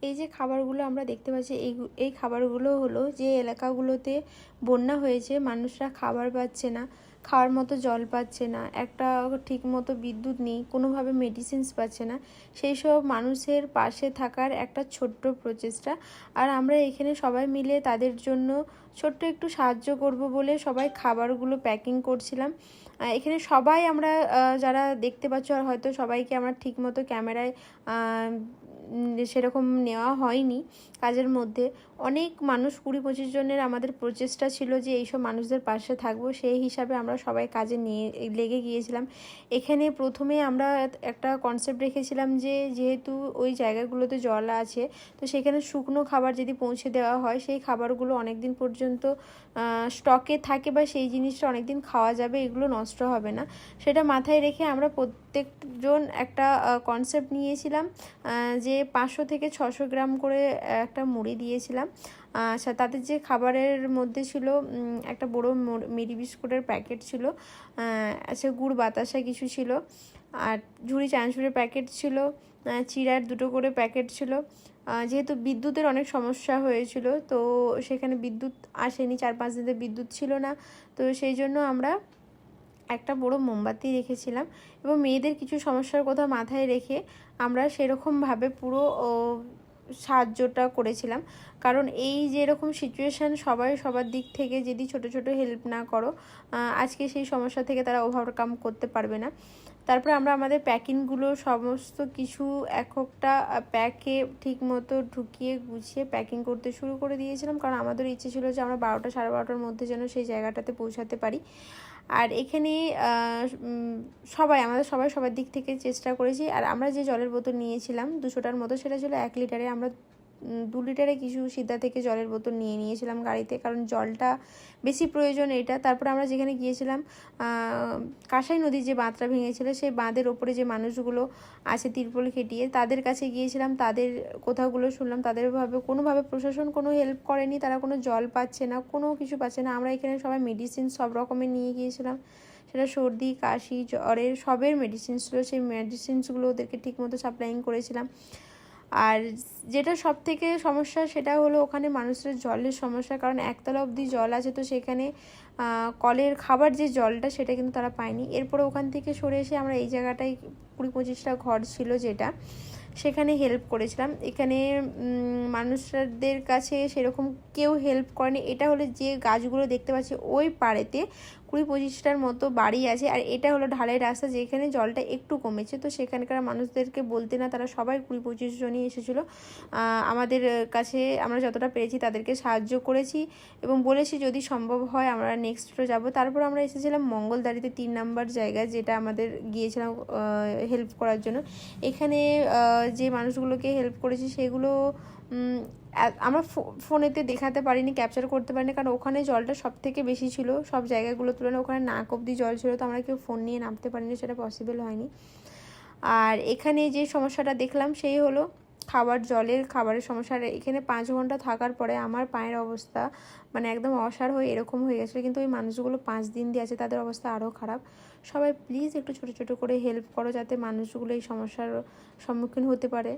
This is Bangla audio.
এই যে খাবারগুলো আমরা দেখতে পাচ্ছি, এই খাবারগুলো হলো যে এলাকাগুলোতে বন্যা হয়েছে, মানুষরা খাবার পাচ্ছে না, খাওয়ার মতো জল পাচ্ছে না, একটা ঠিক মতো বিদ্যুৎ নেই, কোনোভাবে মেডিসিনস পাচ্ছে না, সেই সব মানুষের পাশে থাকার একটা ছোট্ট প্রচেষ্টা। আর আমরা এখানে সবাই মিলে তাদের জন্য ছোট্ট একটু সাহায্য করব বলে সবাই খাবারগুলো প্যাকিং করছিলাম। এখানে সবাই আমরা যারা দেখতে পাচ্ছ, আর হয়তো সবাইকে আমরা ঠিকমতো ক্যামেরায় সেরকম নেওয়া হয়নি কাজের মধ্যে। অনেক মানুষ 20-25 জনের আমাদের প্রচেষ্টা ছিল যে এইসব মানুষদের পাশে থাকবো, সেই হিসাবে আমরা সবাই কাজে লেগে গিয়েছিলাম। এখানে প্রথমে আমরা একটা কনসেপ্ট রেখেছিলাম যে যেহেতু ওই জায়গাগুলোতে জল আছে, তো সেখানে শুকনো খাবার যদি পৌঁছে দেওয়া হয়, সেই খাবারগুলো অনেক দিন পর্যন্ত স্টকে থাকে বা সেই জিনিসটা অনেক দিন খাওয়া যাবে, এগুলো নষ্ট হবে না। সেটা মাথায় রেখে আমরা প্রত্যেকজন একটা কনসেপ্ট নিয়েছিলাম যে 500 থেকে 600 গ্রাম করে একটা মুড়ি দিয়েছিলাম। আচ্ছা, তাদের যে খাবারের মধ্যে ছিল একটা বড় মেরি বিস্কুটের প্যাকেট ছিল, আচ্ছা গুড় বাতাসা কিছু ছিল, আর ঝুড়ি চানাচুরের প্যাকেট ছিল, চিড়ার 2টো করে প্যাকেট ছিল। যেহেতু বিদ্যুতের অনেক সমস্যা হয়েছিল, তো সেখানে বিদ্যুৎ আসেনি, 4-5 দিনে বিদ্যুৎ ছিল না, তো সেই জন্য আমরা একটা বড় মোমবাতি রেখেছিলাম। এবং মেয়েদের কিছু সমস্যার কথা মাথায় রেখে আমরা সেরকমভাবে পুরো সাহায্যটা করেছিলাম। কারণ এই যে এরকম সিচুয়েশান, সবাই সবার দিক থেকে যদি ছোট ছোট হেল্প না করো, আজকে সেই সমস্যা থেকে তারা ওভারকাম করতে পারবে না। তারপরে আমরা আমাদের প্যাকিংগুলো সমস্ত কিছু একটা প্যাকে ঠিক মতো ঢুকিয়ে গুছিয়ে প্যাকিং করতে শুরু করে দিয়েছিলাম, কারণ আমাদের ইচ্ছে ছিল যে আমরা 12টা 12:30টার মধ্যে যেন সেই জায়গাটাতে পৌঁছাতে পারি। আর এখানে আমাদের সবার দিক থেকে চেষ্টা করেছি। আর আমরা যে জলের বোতল নিয়েছিলাম 200টার মতো, সেটা ছিল 1 লিটারে। আমরা 2 লিটারে কিছু সিদ্ধা থেকে জলের বোতল নিয়েছিলাম গাড়িতে, কারণ জলটা বেশি প্রয়োজন এটা। তারপরে আমরা যেখানে গিয়েছিলাম, কাঁসাই নদীর যে বাঁধটা ভেঙেছিল, সেই বাঁধের ওপরে যে মানুষগুলো আছে তিরপল খেটিয়ে, তাদের কাছে গিয়েছিলাম, তাদের কথাগুলো শুনলাম। কোনোভাবে প্রশাসন কোনো হেল্প করেনি, তারা কোনো জল পাচ্ছে না, কোনো কিছু পাচ্ছে না। আমরা এখানে সবাই মেডিসিন সব রকমের নিয়ে গিয়েছিলাম, সেটা সর্দি কাশি জ্বরের সবের মেডিসিনস ছিল, সেই মেডিসিনসগুলো ওদেরকে ঠিকমতো সাপ্লাইং করেছিলাম। আর যেটা সব থেকে সমস্যা সেটা হলো ওখানে মানুষের জলের সমস্যা, কারণ একতলা অবধি জল আছে, তো সেখানে কলের খাবার যে জলটা সেটা কিন্তু তারা পায়নি। এরপরে ওখান থেকে সরে এসে আমরা এই জায়গাটায় 20-25টা ঘর ছিল যেটা, সেখানে হেল্প করেছিলাম। এখানে মানুষদের কাছে সেরকম কেউ হেল্প করেনি। এটা হলো যে গাছগুলো দেখতে পাচ্ছি ওই পাড়েতে 20-25টার মতো বাড়ি আছে, আর এটা হলো ঢালাই রাস্তা যেখানে জলটা একটু কমেছে, তো সেখানকার মানুষদেরকে বলতে না, তারা সবাই 20-25 জনই এসেছিলো আমাদের কাছে। আমরা যতটা পেরেছি তাদেরকে সাহায্য করেছি এবং বলেছি যদি সম্ভব হয় আমরা নেক্সটও যাব। তারপর আমরা এসেছিলাম মঙ্গলদারিতে 3 নাম্বার জায়গা, যেটা আমাদের গিয়েছিলাম হেল্প করার জন্য। এখানে যে মানুষগুলোকে হেল্প করেছি সেগুলো আমরা ফোনেতে দেখাতে পারিনি, ক্যাপচার করতে পারিনি, কারণ ওখানে জলটা সব থেকে বেশি ছিল সব জায়গাগুলোর তুলনায়। ওখানে নাক অবধি জল ছিল, তো আমরা কেউ ফোন নিয়ে নামতে পারিনি, সেটা পসিবল হয়নি। আর এখানে যে সমস্যাটা দেখলাম সেই হলো খাবারের সমস্যা। আর এখানে 5 ঘন্টা থাকার পরে আমার পায়ের অবস্থা মানে একদম অসাড় হয়ে এরকম হয়ে গেছিলো, কিন্তু ওই মানুষগুলো 5 দিন দিয়ে আছে, তাদের অবস্থা আরও খারাপ। সবাই প্লিজ একটু ছোটো ছোটো করে হেল্প করো, যাতে মানুষগুলো এই সমস্যার সম্মুখীন হতে পারে।